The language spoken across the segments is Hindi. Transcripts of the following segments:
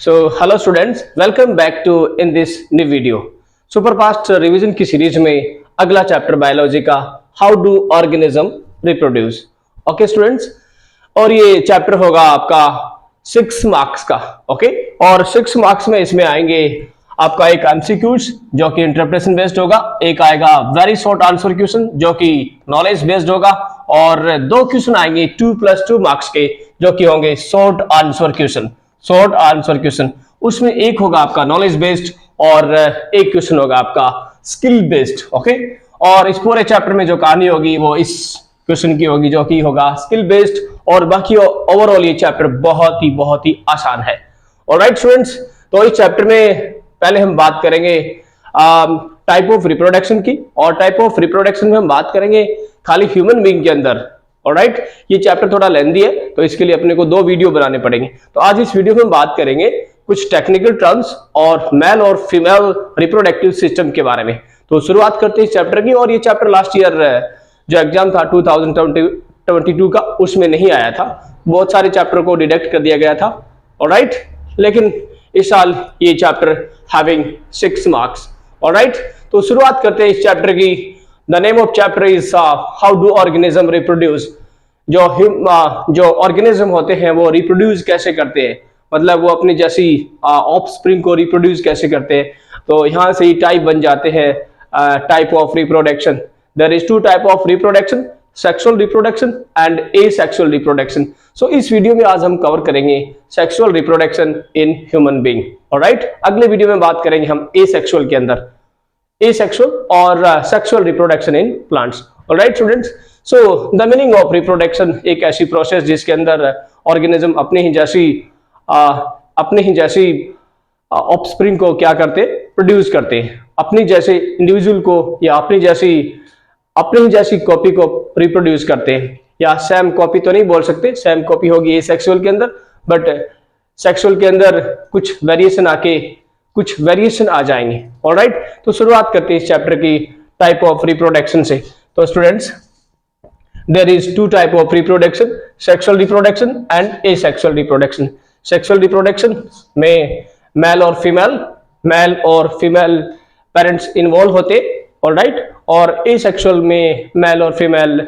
Hello students, welcome back to in this new video. Super fast revision की सीरीज में अगला चैप्टर बायोलॉजी का how do organism reproduce. Okay students, और ये चैप्टर होगा आपका 6 मार्क्स का। ओके, और 6 मार्क्स में इसमें आएंगे आपका एक एमसीक्यूज जो कि इंटरप्रिटेशन बेस्ड होगा, एक आएगा वेरी शॉर्ट आंसर क्वेश्चन जो कि नॉलेज बेस्ड होगा, और 2 क्वेश्चन आएंगे 2+2 मार्क्स के जो कि होंगे short answer question. Short answer question उसमें एक होगा आपका नॉलेज बेस्ड और एक क्वेश्चन होगा आपका स्किल बेस्ड। ओके, और इस पूरे चैप्टर में जो कहानी होगी वो इस क्वेश्चन की होगी जो कि होगा स्किल बेस्ड, और बाकी ओवरऑल ये चैप्टर बहुत ही आसान है। ऑलराइट स्टूडेंट्स, तो इस चैप्टर में पहले हम बात करेंगे टाइप ऑफ रिप्रोडक्शन की, और टाइप ऑफ रिप्रोडक्शन में हम बात करेंगे खाली ह्यूमन बीइंग के अंदर। ऑलराइट, ये चैप्टर थोड़ा लेंथी है तो इसके लिए अपने को 2 वीडियो बनाने पड़ेंगे। तो आज इस वीडियो में हम बात करेंगे कुछ टेक्निकल टर्म्स और मेल और फीमेल रिप्रोडक्टिव सिस्टम के बारे में। तो शुरुआत करते हैं इस चैप्टर की, और ये चैप्टर लास्ट ईयर जो एग्जाम था 2022 का उसमें नहीं आया था, बहुत सारे चैप्टर को डिडक्ट कर दिया गया था। ऑलराइट, लेकिन इस साल ये चैप्टर हैविंग 6 मार्क्स। ऑलराइट, तो शुरुआत करते हैं इस चैप्टर की। The name of chapter is how do organism reproduce. जो ऑर्गेनिज्म होते हैं वो रिप्रोड्यूस कैसे करते हैं, मतलब वो अपनी जैसी ऑफस्प्रिंग को रिप्रोड्यूस कैसे करते हैं। तो यहाँ से ही टाइप बन जाते हैं type of reproduction. There is 2 type of reproduction, sexual reproduction and asexual reproduction. So इस वीडियो में आज हम कवर करेंगे sexual reproduction in human being. Alright, अगले वीडियो में बात करेंगे हम एसेक्सुअल के अंदर, एसेक्सुअल और sexual reproduction in plants. Alright students, so the meaning of reproduction एक ऐसी प्रोसेस जिसके अंदर ऑर्गेनिज्म अपने ही जैसी ऑफस्प्रिंग को क्या करते, प्रोड्यूस करते हैं, अपनी जैसे इंडिविजुअल को या अपनी ही जैसी कॉपी को रिप्रोड्यूस करते हैं। या सेम कॉपी तो नहीं बोल सकते, सेम कॉपी होगी एसेक्सुअल के अंदर, बट सेक्सुअल के अंदर कुछ वेरिएशन आ जाएंगे। ऑलराइट, तो शुरुआत करते हैं इस चैप्टर की टाइप ऑफ रिप्रोडक्शन से। तो students, there is 2 type of reproduction, sexual reproduction and asexual reproduction. Sexual reproduction में मेल और फीमेल पेरेंट्स इन्वॉल्व होते। ऑलराइट, और एसेक्सुअल में मेल और फीमेल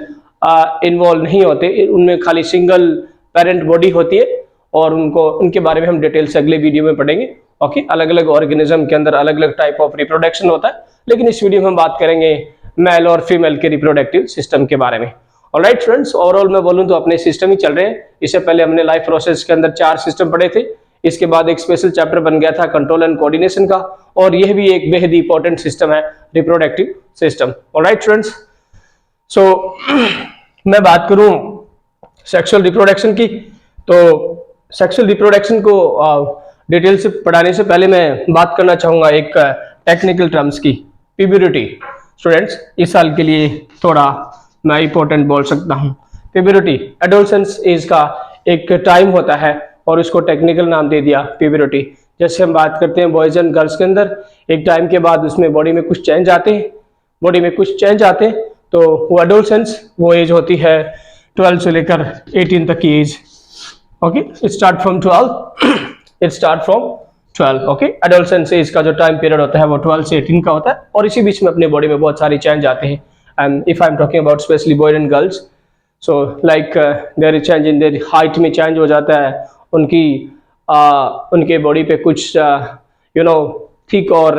इन्वॉल्व नहीं होते, उनमें खाली सिंगल पेरेंट बॉडी होती है, और उनके बारे में हम डिटेल से अगले वीडियो में पढ़ेंगे। ओके, अलग अलग ऑर्गेनिज्म के अंदर अलग अलग टाइप ऑफ रिप्रोडक्शन होता है, लेकिन इस वीडियो में हम बात करेंगे मेल और फीमेल के रिप्रोडक्टिव सिस्टम के बारे में। ऑलराइट स्टूडेंट्स, ओवरऑल मैं बोलूं तो अपने सिस्टम ही चल रहे हैं। इससे पहले हमने लाइफ प्रोसेस के अंदर 4 सिस्टम पढ़े थे, इसके बाद एक स्पेशल चैप्टर बन गया था कंट्रोल एंड कोऑर्डिनेशन का, और यह भी एक बेहद इंपॉर्टेंट सिस्टम है, रिप्रोडक्टिव सिस्टम। ऑलराइट स्टूडेंट्स, सो मैं बात करूं सेक्सुअल रिप्रोडक्शन की, तो सेक्सुअल रिप्रोडक्शन को डिटेल से पढ़ाने से पहले मैं बात करना चाहूंगा एक टेक्निकल टर्म्स की, प्यूबर्टी। स्टूडेंट्स, इस साल के लिए थोड़ा मैं इंपॉर्टेंट बोल सकता हूं। प्यूबर्टी एडोलसेंस एज का एक टाइम होता है, और उसको टेक्निकल नाम दे दिया प्यूबर्टी। जैसे हम बात करते हैं बॉयज एंड गर्ल्स के अंदर, एक टाइम के बाद उसमें बॉडी में कुछ चेंज आते हैं, तो वो एडोलसेंस वो एज होती है 12 से लेकर 18 तक की age. Okay, it start from 12। Okay, adolescence age का जो टाइम पीरियड होता है वो 12 से 18 का होता है, और इसी बीच में अपने बॉडी में बहुत सारे चेंज आते हैं। And if I am talking about specially boys and girls, so like there is change in their height में चेंज हो जाता है, उनके बॉडी पे कुछ थिक और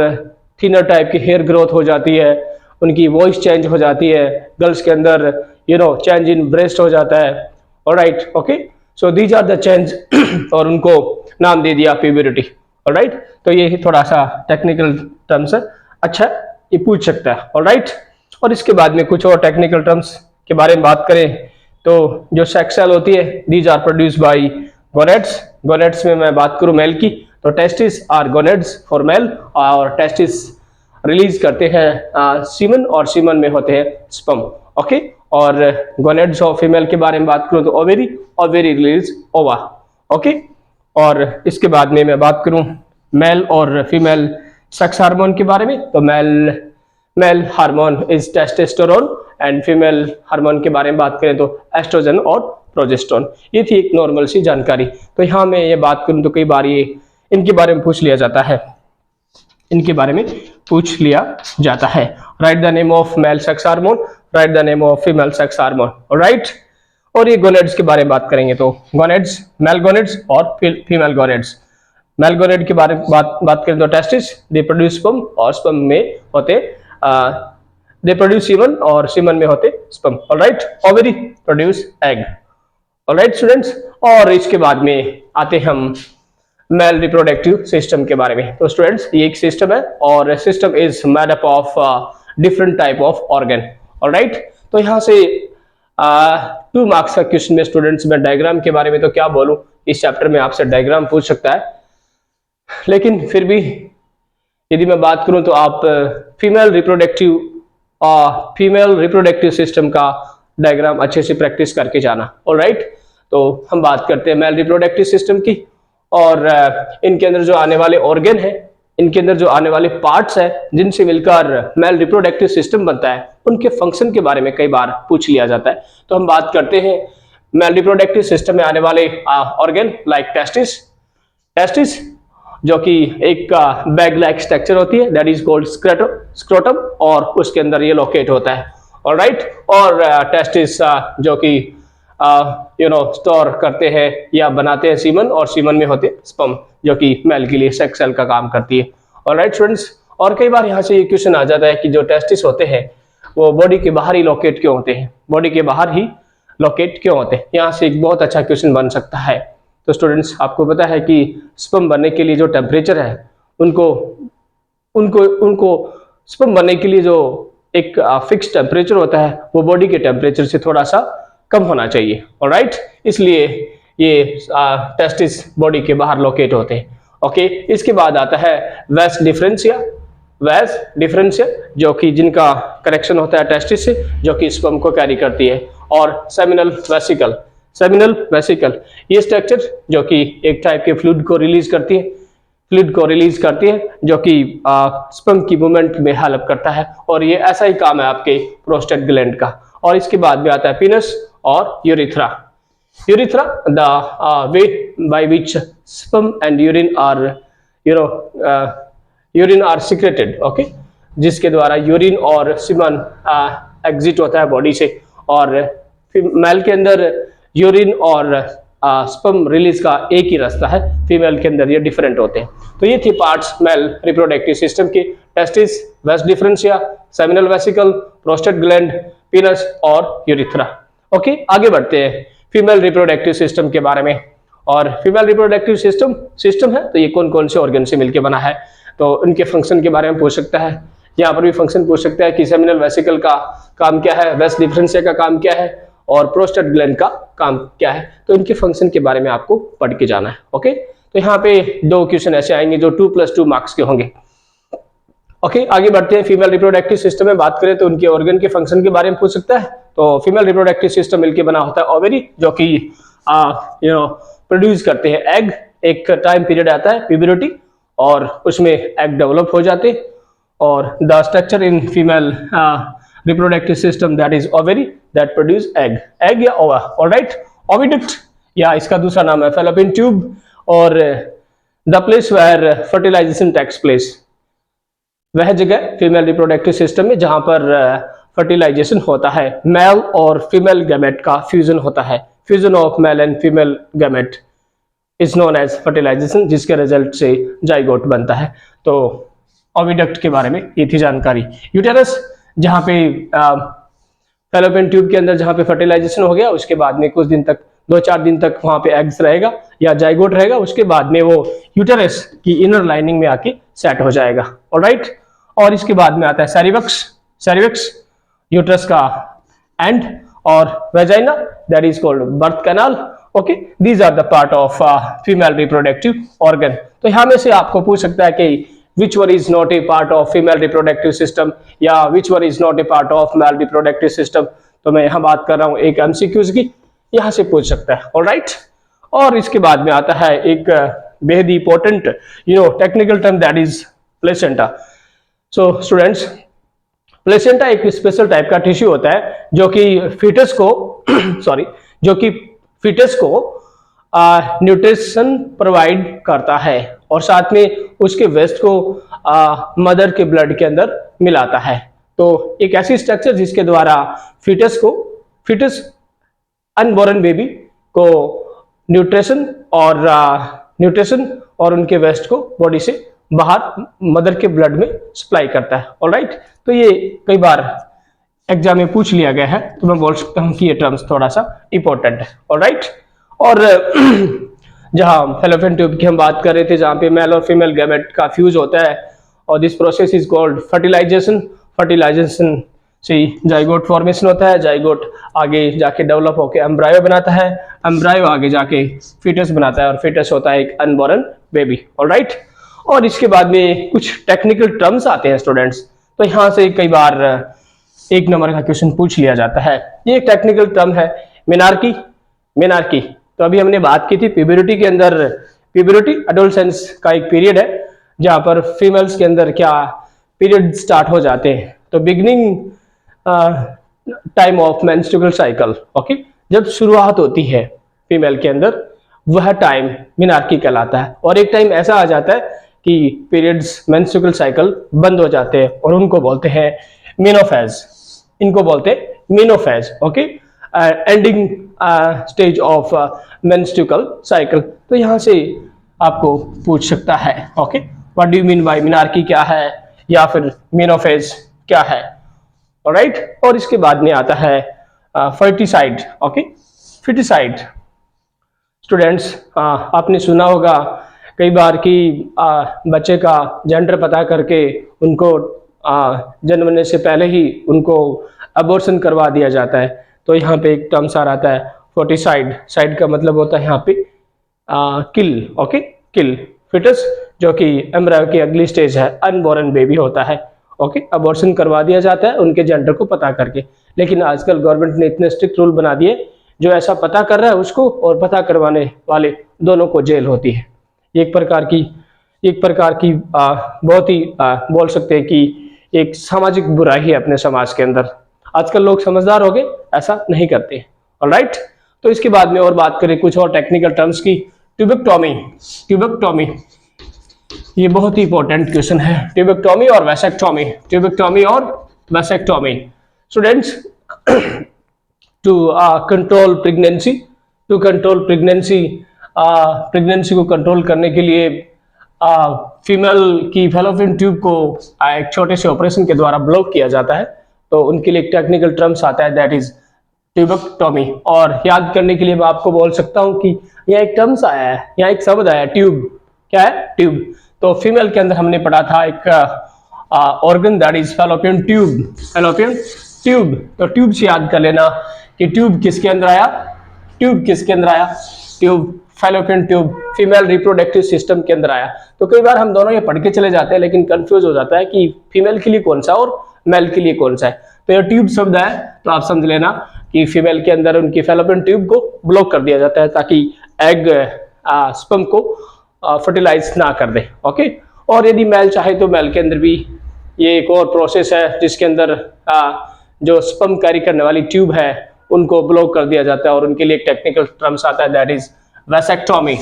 थिनर टाइप की हेयर ग्रोथ हो जाती है, उनकी वॉइस चेंज हो जाती है, गर्ल्स के अंदर चेंज इन ब्रेस्ट हो जाता है। Alright, okay, so these are the change, और उनको नाम दे दिया प्यूबर्टी। ऑलराइट, तो ये थोड़ा सा टेक्निकल टर्म्स है, अच्छा ये पूछ सकता है। ऑलराइट, और इसके बाद में कुछ और टेक्निकल टर्म्स के बारे में बात करें तो जो सेक्स सेल होती है, these are produce by gonads. Gonads में मैं बात करूं मेल की, तो testis are gonads for male, और टेस्टिस रिलीज करते हैं सीमन, और सीमन में होते हैं स्पर्म। ओके, और गोनेड्स ऑफ फीमेल के बारे में बात करूं तो ओवेरी रिलीज ओवा। ओके, और इसके बाद में मैं बात करूं मेल और फीमेल सेक्स हार्मोन के बारे में, तो male hormone is testosterone, and female hormone के बारे में बात करें तो एस्ट्रोजन और प्रोजेस्टेरोन। ये थी एक नॉर्मल सी जानकारी। तो यहाँ मैं ये बात करूं तो कई बार ये इनके बारे में पूछ लिया जाता है, इनके बारे में पूछ लिया जाता है। Right the name of male sex hormone, right the name of female sex hormone, right. और ये गोनेड्स के बारे में बात करेंगे तो गोनेड्स, मेल गोनेड्स और फीमेल गोनेड्स। मेल गोनेड के बारे में बात करें तो टेस्टिस, दे प्रोड्यूस स्पर्म और स्पर्म में होते दे प्रोड्यूस सीमन और सीमन में होते sperm, alright. Ovary produce egg, alright students. और इसके बाद में आते हम मेल रिप्रोडक्टिव सिस्टम के बारे में। तो स्टूडेंट्स ये एक सिस्टम है और system is made up of different type of organ, alright. तो यहाँ से 2 मार्क्स का क्वेश्चन में स्टूडेंट्स मैं डायग्राम के बारे में तो क्या बोलूं, इस चैप्टर में आपसे डायग्राम पूछ सकता है, लेकिन फिर भी यदि मैं बात करूं तो आप फीमेल रिप्रोडक्टिव सिस्टम का डायग्राम अच्छे से प्रैक्टिस करके जाना, ऑलराइट। तो हम बात करते हैं मेल रिप्रोडक्टिव सिस्टम की, और इनके अंदर जो आने वाले ऑर्गन है, इनके अंदर जो आने वाले पार्ट्स है जिनसे मिलकर मेल रिप्रोडक्टिव सिस्टम बनता है, उनके फंक्शन के बारे में कई बार पूछ लिया जाता है। तो हम बात करते हैं मेल रिप्रोडक्टिव सिस्टम में आने वाले ऑर्गन लाइक टेस्टिस जो कि एक बैग लाइक स्ट्रक्चर होती है, दैट इज कॉल्ड स्क्रोटम, और उसके अंदर ये लोकेट होता है, ऑलराइट। और टेस्टिस जो कि स्टोर करते हैं या बनाते हैं सीमन, और सीमन में होते स्पर्म जो कि मेल के लिए सेक्स सेल का काम करती है, ऑलराइट स्टूडेंट्स। और कई बार यहाँ से ये क्वेश्चन आ जाता है कि जो टेस्टिस होते हैं वो बॉडी के बाहर ही लोकेट क्यों होते हैं, बॉडी के बाहर ही लोकेट क्यों होते हैं, यहाँ से एक बहुत अच्छा क्वेश्चन बन सकता है। तो स्टूडेंट्स आपको पता है कि स्पर्म बनने के लिए जो टेम्परेचर है, उनको स्पर्म बनने के लिए जो एक फिक्स टेम्परेचर होता है वो बॉडी के टेम्परेचर से थोड़ा सा कम होना चाहिए, ऑलराइट। इसलिए ये टेस्टिस बॉडी के बाहर लोकेट होते हैं, ओके। इसके बाद आता है वेस डिफरेंशिया जो कि जिनका कनेक्शन होता है टेस्टिस से, जो कि स्पर्म को कैरी करती है, और सेमिनल वेसिकल ये स्ट्रक्चर जो कि एक टाइप के फ्लूइड को रिलीज करती है जो कि स्पर्म की मूवमेंट में हेल्प करता है, और ये ऐसा ही काम है आपके प्रोस्टेट ग्लैंड का। और इसके बाद में आता है पीनस और urethra, the way by which sperm and urine are secreted, okay, जिसके द्वारा यूरिन और सीमन एग्जिट होता है बॉडी से, और मेल के अंदर यूरिन और स्पर्म रिलीज का एक ही रास्ता है, फीमेल के अंदर ये डिफरेंट होते हैं। तो ये थी पार्ट्स मेल रिप्रोडक्टिव सिस्टम के, टेस्टिस, वेस differentia, seminal vesicle, prostate gland, पीनस और यूरिथ्रा, ओके। आगे बढ़ते हैं फीमेल रिप्रोडक्टिव सिस्टम के बारे में। और फीमेल रिप्रोडक्टिव सिस्टम है तो ये कौन कौन से ऑर्गन से मिलकर बना है, तो उनके फंक्शन के बारे में पूछ सकता है। यहाँ पर भी फंक्शन पूछ सकता है कि सेमिनल वेसिकल का काम क्या है, वेस डिफरेंशिया का काम क्या है, और प्रोस्टेट ग्लैंड का काम क्या है, तो इनके फंक्शन के बारे में आपको पढ़ के जाना है, ओके। तो यहाँ पे 2 क्वेश्चन ऐसे आएंगे जो 2+2 मार्क्स के होंगे, ओके। आगे बढ़ते हैं। फीमेल रिप्रोडक्टिव सिस्टम में बात करें तो उनके ऑर्गन के फंक्शन के बारे में पूछ सकता है। तो फीमेल रिप्रोडक्टिव सिस्टम मिलकर बना होता है ओवरी, जो कि प्रोड्यूस करते हैं एग। एक टाइम पीरियड आता है प्यूबर्टी, और उसमें एग डेवलप हो जाते हैं, और the structure in female reproductive system that is ovary that produce egg या ova, alright, oviduct या इसका दूसरा नाम है fallopian tube, और the place where fertilization takes place, वह जगह फीमेल रिप्रोडक्टिव सिस्टम में जहां पर फर्टिलाइजेशन होता है, मेल और फीमेल गैमेट का फ्यूजन होता है, fusion of male and female gamete is known as fertilisation, जिसके रिजल्ट से जाइगोट बनता है। तो ओविडक्ट के बारे में ये थी जानकारी। यूटेरस जहाँ पे फैलोपियन ट्यूब के अंदर जहाँ पे फर्टिलाइजेशन हो गया, उसके बाद में कुछ दिन तक 2-4 दिन तक वहाँ पे एग्स रहेगा या जाइगोट रहेगा, उसके बाद में वो यूटेरस की इनर लाइनिंग में आके सेट हो जाएगा, ऑलराइट। और इसके बाद में आता है सेरिविक्स यूटेरस का एंड, और vagina that is called birth canal, okay. These are the part of female reproductive organ. तो यहाँ में से आपको पूछ सकता है कि which one is not a part of female reproductive system या which one is not a part of male reproductive system। तो मैं यहाँ बात कर रहा हूँ एक MCQs की, यहाँ से पूछ सकता है, ऑलराइट। और इसके बाद में आता है एक बेहद important technical term that is placenta. So students, placenta एक स्पेशल टाइप का टिश्यू होता है जो कि फीटस को न्यूट्रिशन प्रोवाइड करता है और साथ में उसके वेस्ट को मदर के ब्लड के अंदर मिलाता है। तो एक ऐसी स्ट्रक्चर जिसके द्वारा फिटस अनबॉर्न बेबी को न्यूट्रिशन और उनके वेस्ट को बॉडी से बाहर मदर के ब्लड में सप्लाई करता है। ऑलराइट, तो ये कई बार एग्जाम में पूछ लिया गया है, तो मैं बोल सकता हूँ कि ये टर्म्स थोड़ा सा इंपॉर्टेंट है। ऑलराइट, और जहाँ फैलोपियन ट्यूब की हम बात कर रहे थे, जहाँ पे मेल और फीमेल गैमेट का फ्यूज होता है, और this process is called fertilisation से जाइगोट फॉर्मेशन होता है। जाइगोट आगे जाके डेवलप होकर एम्ब्रायो बनाता है, एम्ब्रायो आगे जाके फीटस बनाता है, और फीटस होता है एक अनबॉर्न बेबी। ऑलराइट, और इसके बाद में कुछ टेक्निकल टर्म्स आते हैं स्टूडेंट्स, तो यहाँ से कई बार एक नंबर का क्वेश्चन पूछ लिया जाता है। ये एक टेक्निकल टर्म है मेनार्की। तो अभी हमने बात की थी प्यूबरिटी के अंदर, प्यूबरिटी एडोलसेंस का एक पीरियड है जहाँ पर फीमेल्स के अंदर क्या पीरियड स्टार्ट हो जाते हैं। तो beginning time of menstrual cycle, okay, जब शुरुआत होती है फीमेल के अंदर, वह टाइम मेनार्की कहलाता है। और एक टाइम ऐसा आ जाता है कि पीरियड्स मेंस्ट्रुअल साइकिल बंद हो जाते हैं और उनको बोलते हैं मेनोफेज। इनको बोलते हैं menopause, okay, ending stage of menstrual cycle. तो यहाँ से आपको पूछ सकता है, okay, what do you mean by menarche क्या है, या फिर मेनोफेज क्या है। ऑलराइट, और इसके बाद में आता है फर्टिसाइड, ओके, फर्टिसाइड। स्टूडेंट्स, आपने सुना होगा कई बार कि बच्चे का जेंडर पता करके उनको जन्मने से पहले ही उनको अबॉर्शन करवा दिया जाता है। तो यहाँ पे एक टर्म सार आता है फर्टिसाइड। साइड का मतलब होता है यहाँ पे किल, ओके, किल फिटस, जो कि एम्ब्रायो की अगली स्टेज है, अनबॉर्न बेबी होता है, ओके, अबॉर्शन करवा दिया जाता है उनके जेंडर को पता करके। लेकिन आजकल गवर्नमेंट ने इतने स्ट्रिक्ट रूल बना दिए, जो ऐसा पता कर रहा है उसको और पता करवाने वाले दोनों को जेल होती है। एक प्रकार की बहुत ही बोल सकते हैं कि एक सामाजिक बुराई है अपने समाज के अंदर। आजकल लोग समझदार हो गए, ऐसा नहीं करते। ऑलराइट, तो इसके बाद में और बात करें कुछ और टेक्निकल टर्म्स की। ट्यूबेक्टोमी, ये बहुत ही इंपॉर्टेंट क्वेश्चन है। ट्यूबेक्टोमी और vasectomy. Students, to control pregnancy को कंट्रोल करने के लिए फीमेल की फैलोपियन ट्यूब को एक छोटे से ऑपरेशन के द्वारा ब्लॉक किया जाता है। तो उनके लिए एक टेक्निकल टर्म्स आता है, दैट इज ट्यूबेक्टोमी। और याद करने के लिए मैं आपको बोल सकता हूं कि यह एक टर्म्स आया है, यहाँ एक शब्द आया है ट्यूब। क्या है? ट्यूब। तो फीमेल के अंदर हमने पढ़ा था एक organ, that is fallopian tube. तो ट्यूब से याद कर लेना कि ट्यूब किसके अंदर आया, tube fallopian tube female reproductive system के अंदर आया। तो कई बार हम दोनों ये पढ़ के चले जाते हैं, लेकिन कंफ्यूज हो जाता है कि फीमेल के लिए कौन सा और मेल के लिए कौन सा है। तो ये ट्यूब शब्द है, तो आप समझ लेना कि फीमेल के अंदर उनकी फैलोपियन ट्यूब को ब्लॉक कर दिया जाता है ताकि एग स्पर्म को फर्टिलाइज ना कर दे। ओके, और यदि मेल चाहे तो मेल के अंदर भी ये एक और प्रोसेस है जिसके अंदर जो स्पर्म कैरी करने वाली ट्यूब है उनको ब्लॉक कर दिया जाता है, और उनके लिए एक टेक्निकल टर्म्स आता है, दैट इज वैसेक्टोमी।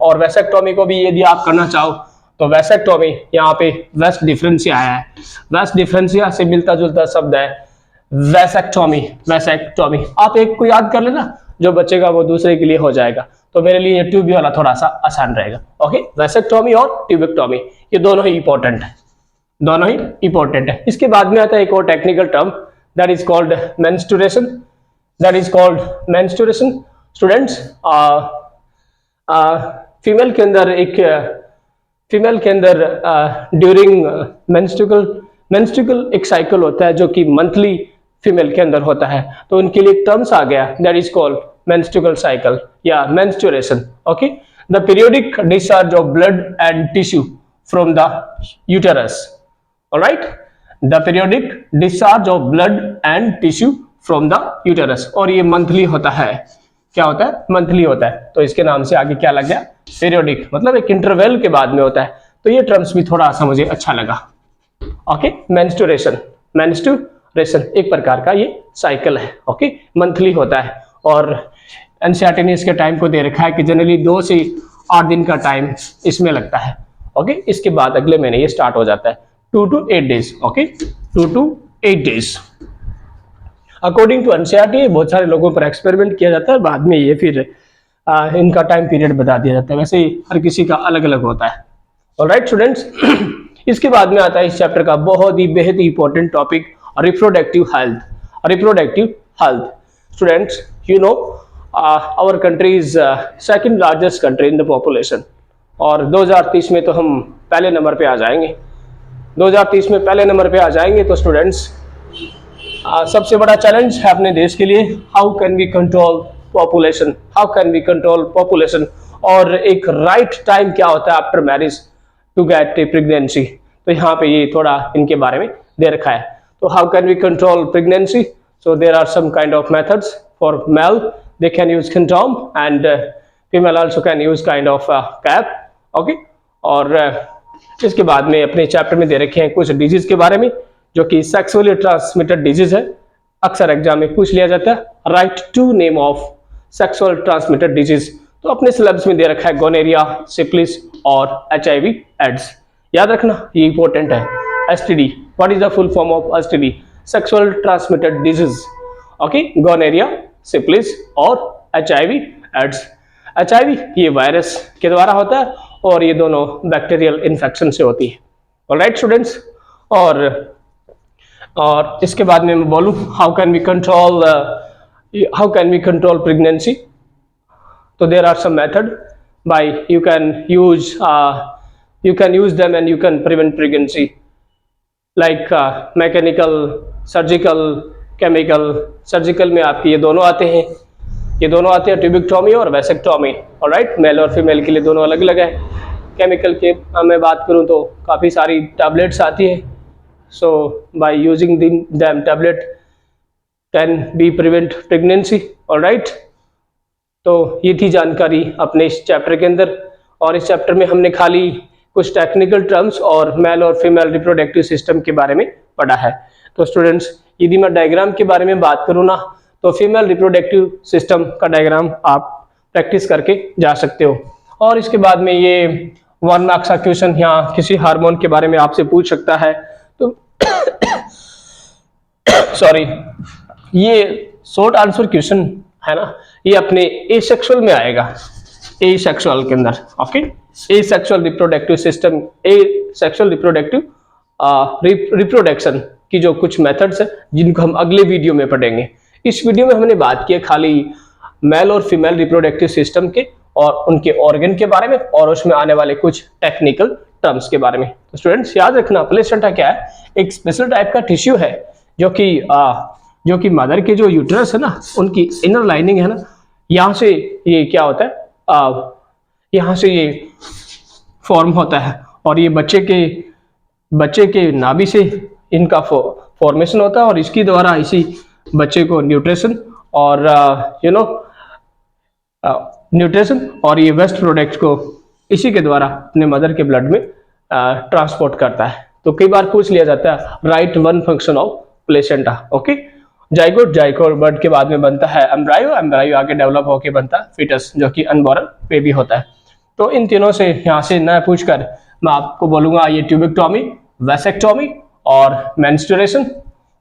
और वैसेक्टोमी को भी यदि आप करना चाहो तो वैसेक्टोमी, यहाँ पे वेस्ट डिफरेंशिया आया है, वेस्ट डिफरेंशिया से मिलता जुलता शब्द है वैसेक्टोमी। आप एक को याद कर लेना, जो बचेगा वो दूसरे के लिए हो जाएगा। तो मेरे लिए ये ट्यूब वाला थोड़ा सा आसान रहेगा। ओके, वैसेक्टोमी और ट्यूबेक्टोमी ये दोनों ही इंपॉर्टेंट है। इसके बाद में आता है एक और technical term, that is called menstruation. Students, female के अंदर ड्यूरिंग मेंस्ट्रुअल एक साइकिल होता है जो कि मंथली फीमेल के अंदर होता है। तो उनके लिए एक टर्म्स आ गया, that is called menstrual cycle या menstruation. Okay, the periodic discharge of blood and tissue from the uterus. Alright, the periodic discharge of blood and tissue from the uterus, और ये मंथली होता है। क्या होता है? मंथली होता है। तो इसके नाम से आगे क्या लग गया? पीरियोडिक, मतलब एक इंटरवल के बाद में होता है। तो ये टर्म्स भी थोड़ा सा मुझे अच्छा लगा। ओके, मेंस्ट्रुएशन एक प्रकार का ये साइकिल है। ओके, मंथली होता है, और एनसीईआरटी ने इसके टाइम को दे रखा है कि जनरली 2 से 8 दिन का टाइम इसमें लगता है। ओके, इसके बाद अगले महीने ये स्टार्ट हो जाता है 2 to 8 days. Okay, 2 to 8 days according to NCERT. बहुत सारे लोगों पर एक्सपेरिमेंट किया जाता है, बाद में ये फिर इनका टाइम पीरियड बता दिया जाता है। वैसे ही हर किसी का अलग अलग होता है। ऑलराइट स्टूडेंट्स, इसके बाद में आता है इस चैप्टर का बहुत ही बेहद important topic, reproductive health. Reproductive health students, you know our country is second largest country in the population, और 2030 में तो हम पहले नंबर पे आ जाएंगे। 2030 में पहले नंबर पे आ जाएंगे। तो स्टूडेंट्स, सबसे बड़ा चैलेंज है अपने देश के लिए, how can we control population, how can we control population, और एक राइट टाइम क्या होता है after marriage to get a pregnancy. तो यहाँ पे ये थोड़ा इनके बारे में दे रखा है। तो how can we control pregnancy, so there are some kind of methods for male, they can use condom, and female also can use kind of cap. Okay, और इसके बाद में अपने चैप्टर में दे रखे हैं कुछ डिजीज के बारे में जो कि सेक्सुअली ट्रांसमिटेड डिजीज है। अक्सर एग्जाम में पूछ लिया जाता है, right to name of sexual transmitted disease. तो अपने सिलेबस में दे रखा है गोनेरिया, सिफिलिस और HIV एड्स। याद रखना, ये इंपॉर्टेंट है। STD, what is the full form of STD? Sexual transmitted disease. Okay, gonorrhoea, syphilis और HIV एड्स। HIV ये वायरस के द्वारा होता है और ये दोनों बैक्टीरियल इन्फेक्शन से होती है। ऑलराइट स्टूडेंट्स, और इसके बाद में मैं बोलूं how can we control pregnancy. तो there are some method by you can use them and you can prevent pregnancy, like mechanical, surgical, chemical. Surgical में आपके ये दोनों आते हैं, ट्यूबिक्टोमी और वैसेक्टोमी। ऑलराइट, मेल और फीमेल के लिए दोनों अलग अलग है। केमिकल के मैं बात करूं तो काफ़ी सारी टैबलेट्स आती है। So by using them tablet can be prevent pregnancy, all right? तो ये थी जानकारी अपने इस चैप्टर के अंदर, और इस चैप्टर में हमने खाली कुछ टेक्निकल टर्म्स और मेल और फीमेल रिप्रोडक्टिव सिस्टम के बारे में पढ़ा है। तो स्टूडेंट्स, यदि मैं डायग्राम के बारे में बात करूँ ना, तो फीमेल रिप्रोडक्टिव सिस्टम का डायग्राम आप प्रैक्टिस करके जा सकते हो। और इसके बाद में ये 1 मार्क्स का क्वेश्चन यहाँ किसी हार्मोन के बारे में आपसे पूछ सकता है। तो सॉरी, ये शॉर्ट आंसर क्वेश्चन है ना, ये अपने एसेक्सुअल में आएगा, एसेक्सुअल के अंदर। Okay, asexual reproductive system, asexual reproduction की जो कुछ मेथड्स है जिनको हम अगले वीडियो में पढ़ेंगे। इस वीडियो में हमने बात की खाली मेल और फीमेल रिप्रोडक्टिव सिस्टम के और उनके ऑर्गन के बारे में, और उसमें आने वाले कुछ टेक्निकल टर्म्स के बारे में। तो स्टूडेंट्स, याद रखना, प्लेसेंटा क्या है? एक स्पेशल टाइप का टिश्यू है जो कि मदर के जो यूट्रस है ना, उनकी इनर लाइनिंग है ना, यहाँ से ये क्या होता है, यहाँ से ये फॉर्म होता है, और ये बच्चे के नाभि से इनका फॉर्मेशन होता है, और इसके द्वारा इसी बच्चे को न्यूट्रिशन और न्यूट्रिशन और ये वेस्ट प्रोडक्ट को इसी के द्वारा अपने मदर के ब्लड में ट्रांसपोर्ट करता है। तो कई बार पूछ लिया जाता है, right one function of placenta. Okay, zygote bird के बाद में बनता है एम्ब्रायो आगे डेवलप होके बनता है फीटस, जो कि अनबॉर्न बेबी होता है। तो इन तीनों से यहाँ से न पूछकर मैं आपको बोलूंगा ये ट्यूबिक्टोमी, वैसेक्टोमी और मेंस्ट्रुएशन।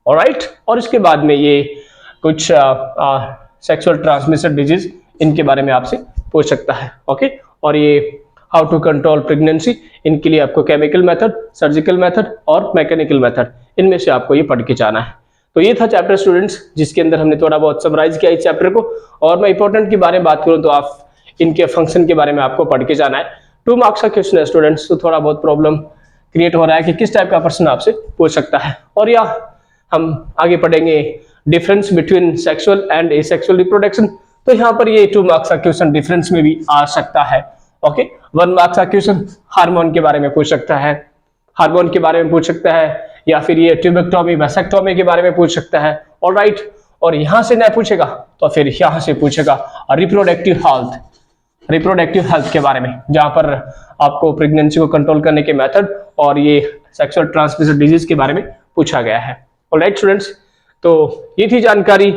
ऑलराइट, और इसके बाद में ये कुछ सेक्सुअल ट्रांसमिटेड डिजीज, इनके बारे में आपसे पूछ सकता है। ओके, और ये हाउ टू कंट्रोल प्रेगनेंसी, इनके लिए आपको केमिकल मेथड, सर्जिकल मेथड और मैकेनिकल मेथड, इनमें से आपको ये पढ़ के जाना है। तो ये था चैप्टर स्टूडेंट्स, जिसके अंदर हमने थोड़ा बहुत समराइज किया इस चैप्टर को। और मैं इंपॉर्टेंट के बारे में बात करूं तो आप इनके फंक्शन के बारे में आपको पढ़ के जाना है। 2 मार्क्स का क्वेश्चन है स्टूडेंट्स, तो थोड़ा बहुत प्रॉब्लम क्रिएट हो रहा है कि किस टाइप का प्रश्न आपसे पूछ सकता है। और या हम आगे पढ़ेंगे difference between sexual and asexual reproduction. तो यहाँ पर ये 2 मार्क्स का क्वेश्चन डिफरेंस में भी आ सकता है। ओके, 1 मार्क्स का क्वेश्चन हार्मोन के बारे में पूछ सकता है, हार्मोन के बारे में पूछ सकता है, या फिर ये ट्यूबिक्टोमी, वैसेक्टोमी के बारे में पूछ सकता है। ऑलराइट, और यहाँ से नहीं पूछेगा तो फिर यहाँ से पूछेगा रिप्रोडक्टिव हेल्थ के बारे में, जहाँ पर आपको प्रेगनेंसी को कंट्रोल करने के मेथड और ये सेक्सुअल ट्रांसमिटेड डिजीज के बारे में पूछा गया है। ऑलराइट स्टूडेंट्स, तो ये थी जानकारी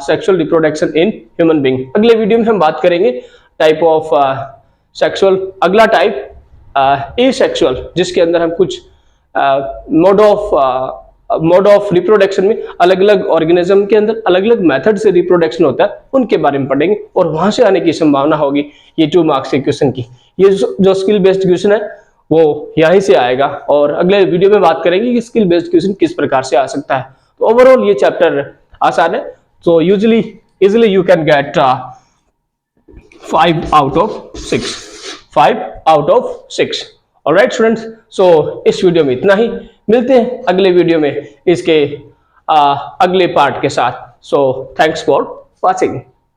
sexual reproduction in human being. अगले वीडियो में हम बात करेंगे टाइप ऑफ सेक्सुअल, अगला टाइप एसेक्सुअल, जिसके अंदर हम कुछ मोड ऑफ रिप्रोडक्शन में अलग अलग ऑर्गेनिज्म के अंदर अलग अलग मेथड से रिप्रोडक्शन होता है, उनके बारे में पढ़ेंगे और वहां से आने की संभावना होगी ये 2 मार्क्स के क्वेश्चन की। ये जो स्किल बेस्ड क्वेश्चन है वो यहीं से आएगा और अगले वीडियो में बात करेंगे कि स्किल बेस्ड क्वेश्चन किस प्रकार से आ सकता है। तो ओवरऑल ये चैप्टर आसान है, तो easily you can get 5 out of 6, 5 out of 6। Alright students, सो इस वीडियो में इतना ही, मिलते हैं अगले वीडियो में इसके अगले पार्ट के साथ। So thanks for watching.